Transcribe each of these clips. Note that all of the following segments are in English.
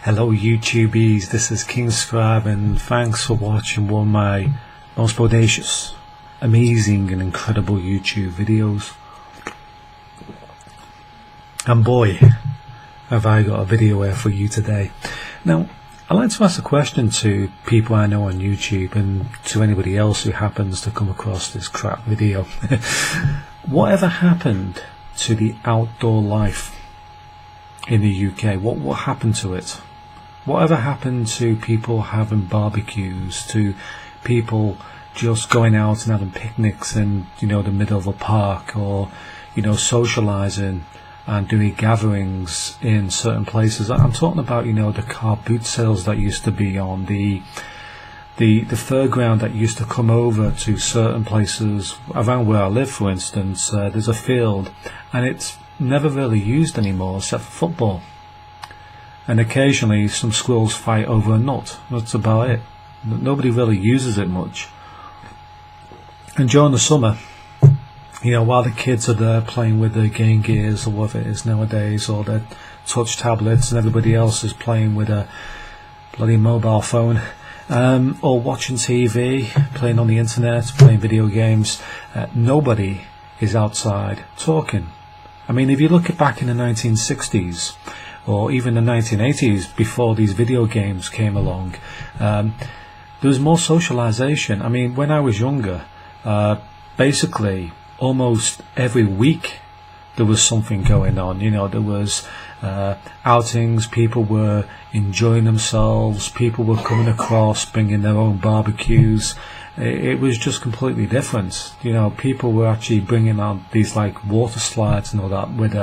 Hello YouTubies, this is King Scribe and thanks for watching one of my most bodacious, amazing and incredible YouTube videos. And boy, have I got a video here for you today. Now, I'd like to ask a question to people I know on YouTube and to anybody else who happens to come across this crap video. Whatever happened to the outdoor life in the UK? What happened to it? Whatever happened to people having barbecues, to people just going out and having picnics in, the middle of a park, or, socialising and doing gatherings in certain places? I'm talking about, the car boot sales that used to be on, the fairground that used to come over to certain places around where I live. For instance, there's a field and it's never really used anymore except for football, and occasionally some squirrels fight over a nut. That's about it. Nobody really uses it much. And during the summer, while the kids are there playing with their Game Gears or whatever it is nowadays, or their touch tablets, and everybody else is playing with a bloody mobile phone, or watching TV, playing on the internet, playing video games, nobody is outside talking. I mean, if you look back in the 1960s or even the 1980s, before these video games came along, there was more socialization. I mean, when I was younger, basically almost every week there was something going on. There was outings, people were enjoying themselves, people were coming across bringing their own barbecues. It was just completely different. People were actually bringing out these like water slides and all that with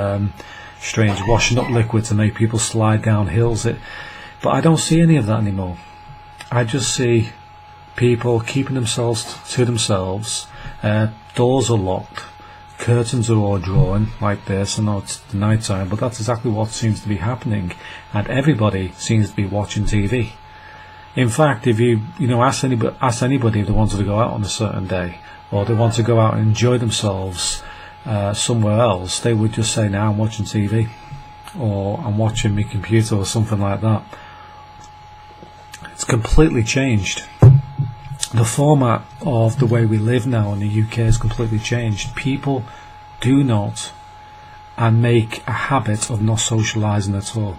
strange washing up liquid to make people slide down hills. But I don't see any of that anymore. I just see people keeping themselves to themselves. Doors are locked, curtains are all drawn like this. I know it's the night time, but that's exactly what seems to be happening, and everybody seems to be watching TV. In fact, if you ask anybody if they wanted to go out on a certain day, or they want to go out and enjoy themselves somewhere else, they would just say, "Now I'm watching TV," or "I'm watching my computer," or something like that. It's completely changed. The format of the way we live now in the UK has completely changed. People do not and make a habit of not socialising at all.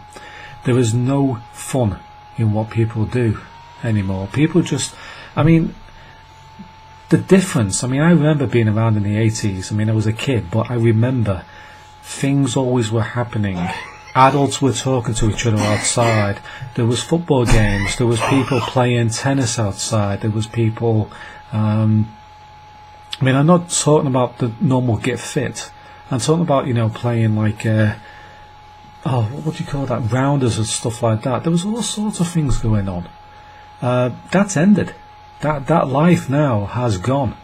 There is no fun in what people do anymore. People just, the difference, I remember being around in the 80s. I was a kid, but I remember things always were happening. Adults were talking to each other outside. There was football games. There was people playing tennis outside. There was people, I'm not talking about the normal get fit. I'm talking about, playing like, what do you call that, rounders and stuff like that. There was all sorts of things going on. That's ended. That life now has gone.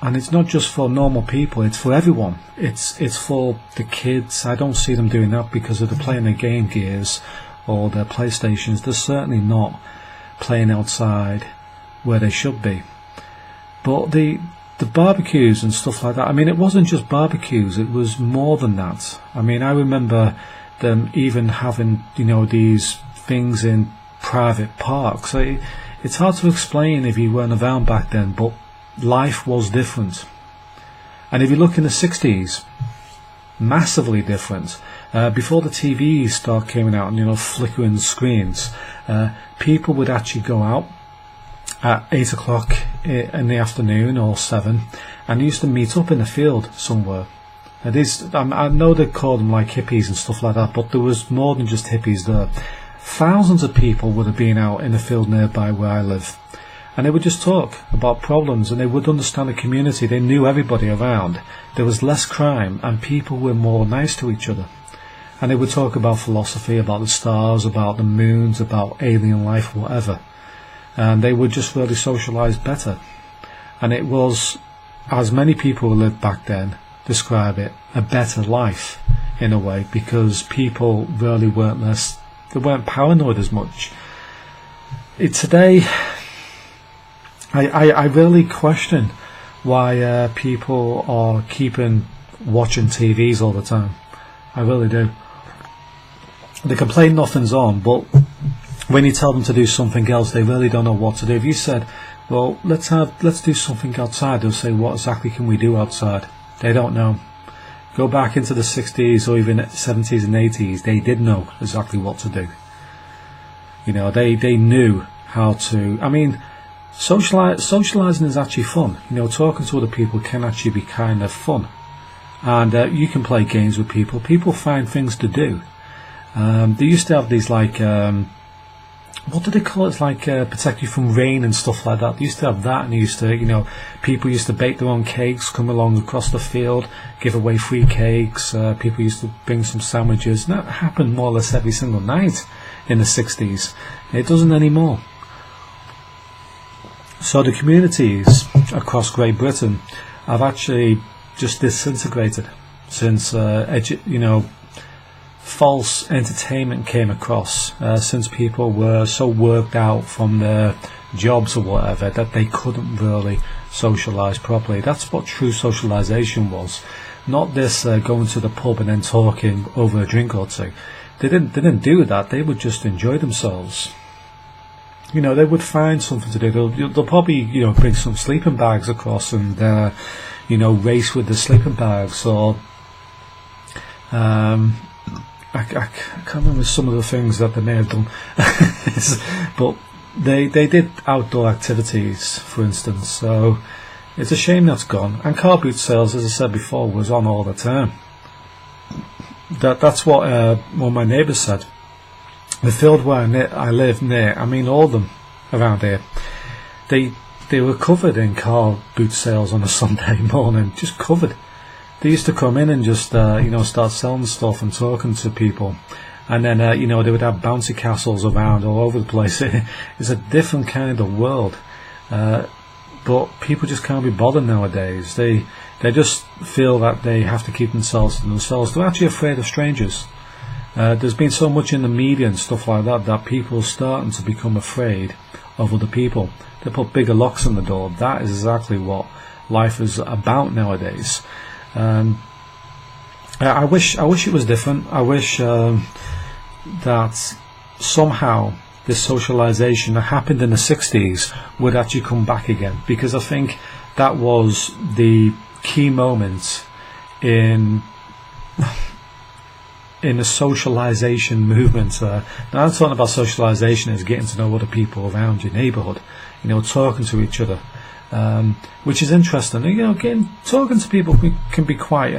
And it's not just for normal people, it's for everyone. It's for the kids. I don't see them doing that because if they're playing their Game Gears or their PlayStations, they're certainly not playing outside where they should be. But the barbecues and stuff like that, it wasn't just barbecues, it was more than that. I remember them even having, these things in private parks. It's hard to explain if you weren't around back then, but life was different. And if you look in the 60s, massively different. Before the TVs started coming out and flickering screens, people would actually go out at 8 o'clock in the afternoon or 7, and they used to meet up in the field somewhere. I know they called them like hippies and stuff like that, but there was more than just hippies there. Thousands of people would have been out in the field nearby where I live. And they would just talk about problems, and they would understand the community. They knew everybody around. There was less crime, and people were more nice to each other. And they would talk about philosophy, about the stars, about the moons, about alien life, whatever. And they would just really socialise better. And it was, as many people who lived back then describe it, a better life in a way, because people really they weren't paranoid as much. Today, I really question why people are watching TVs all the time. I really do. They complain nothing's on, but when you tell them to do something else, they really don't know what to do. If you said, well, let's do something outside, they'll say, what exactly can we do outside? They don't know. Go back into the 60s or even 70s and 80s, they did know exactly what to do. You know, they knew how to. I mean, socializing is actually fun. You know, talking to other people can actually be kind of fun, and you can play games with people. People find things to do. They used to have these like what do they call it? It's like protect you from rain and stuff like that. They used to have that, and they used to, you know, people used to bake their own cakes, come along across the field, give away free cakes. People used to bring some sandwiches. And that happened more or less every single night in the 60s. It doesn't anymore. So the communities across Great Britain have actually just disintegrated since you know, false entertainment came across, since people were so worked out from their jobs or whatever that they couldn't really socialise properly. That's what true socialisation was, not this going to the pub and then talking over a drink or two. They didn't do that. They would just enjoy themselves. You know, they would find something to do. They'll probably, you know, bring some sleeping bags across and you know, race with the sleeping bags, or I can't remember some of the things that they may have done, but they did outdoor activities, for instance. So it's a shame that's gone. And car boot sales, as I said before, was on all the time. That's what one of my neighbours said. The field where I live near, I mean all of them around here, they were covered in car boot sales on a Sunday morning, just covered. They used to come in and just you know, start selling stuff and talking to people, and then you know, they would have bouncy castles around all over the place. It's a different kind of world, but people just can't be bothered nowadays. They just feel that they have to keep themselves to themselves. They're actually afraid of strangers. There's been so much in the media and stuff like that that people are starting to become afraid of other people. They put bigger locks on the door. That is exactly what life is about nowadays. I wish it was different. I wish that somehow this socialization that happened in the 60s would actually come back again, because I think that was the key moment in the socialization movement. Now I'm talking about socialization as getting to know other people around your neighbourhood, you know, talking to each other, which is interesting. You know, talking to people can be quite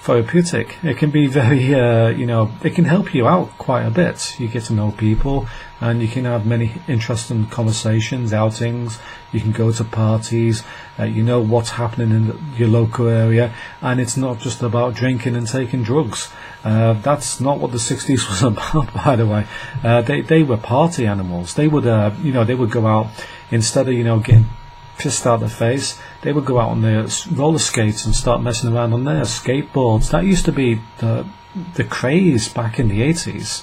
therapeutic. It can be very, you know, it can help you out quite a bit. You get to know people, and you can have many interesting conversations, outings. You can go to parties. You know what's happening in your local area, and it's not just about drinking and taking drugs. That's not what the 60s was about, by the way. They were party animals. They would, you know, they would go out, instead of, you know, getting pissed out their face, they would go out on their roller skates and start messing around on their skateboards. That used to be the craze back in the 80s.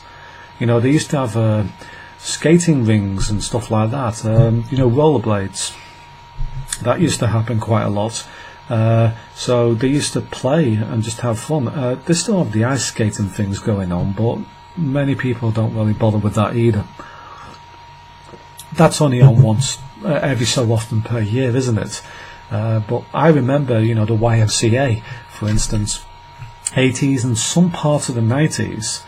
You know, they used to have skating rings and stuff like that. You know, rollerblades. That used to happen quite a lot. So they used to play and just have fun. They still have the ice skating things going on, but many people don't really bother with that either. That's only on once every so often per year, isn't it? But I remember, you know, the YMCA, for instance, 80s and some parts of the 90s,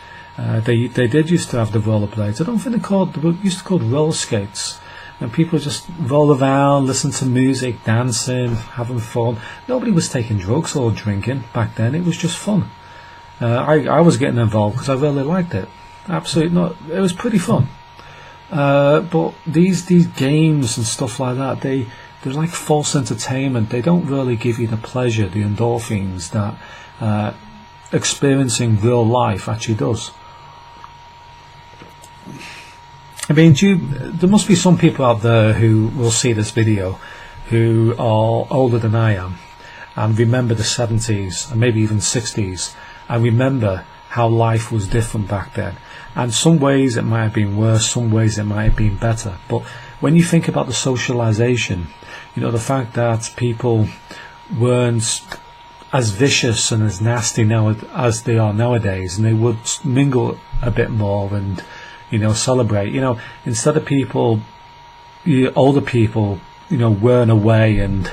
they did used to have the rollerblades. I don't think they used to call roller skates. And people just roll around, listen to music, dancing, having fun. Nobody was taking drugs or drinking back then. It was just fun. I was getting involved because I really liked it. Absolutely not. It was pretty fun. But these games and stuff like that, they're like false entertainment. They don't really give you the pleasure, the endorphins that experiencing real life actually does. I mean, there must be some people out there who will see this video who are older than I am and remember the 70s and maybe even 60s and remember how life was different back then. And some ways it might have been worse, some ways it might have been better. But when you think about the socialization, you know, the fact that people weren't as vicious and as nasty now as they are nowadays, and they would mingle a bit more and, celebrate. Instead of people, older people, whirring away and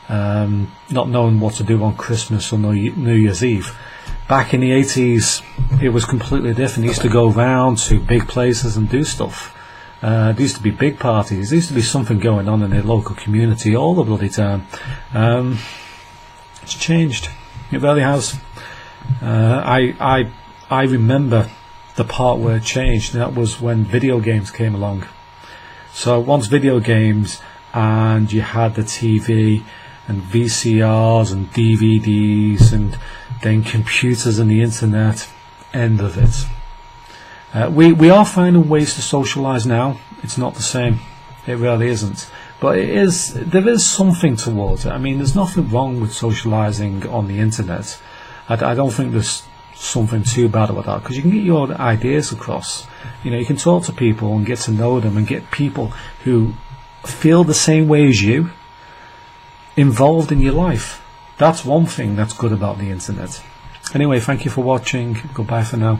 not knowing what to do on Christmas or New Year's Eve. Back in the 80s, it was completely different. They used to go round to big places and do stuff. There used to be big parties. There used to be something going on in the local community all the bloody time. It's changed. It really has. I remember the part where it changed, and that was when video games came along. So once video games, and you had the TV and VCRs and DVDs and then computers and the internet, end of it. We are finding ways to socialise now. It's not the same. It really isn't. But there is something towards it. I mean, there's nothing wrong with socialising on the internet. I don't think there's something too bad about that, because you can get your ideas across. You can talk to people and get to know them and get people who feel the same way as you involved in your life. That's one thing that's good about the internet. Anyway, thank you for watching. Goodbye for now.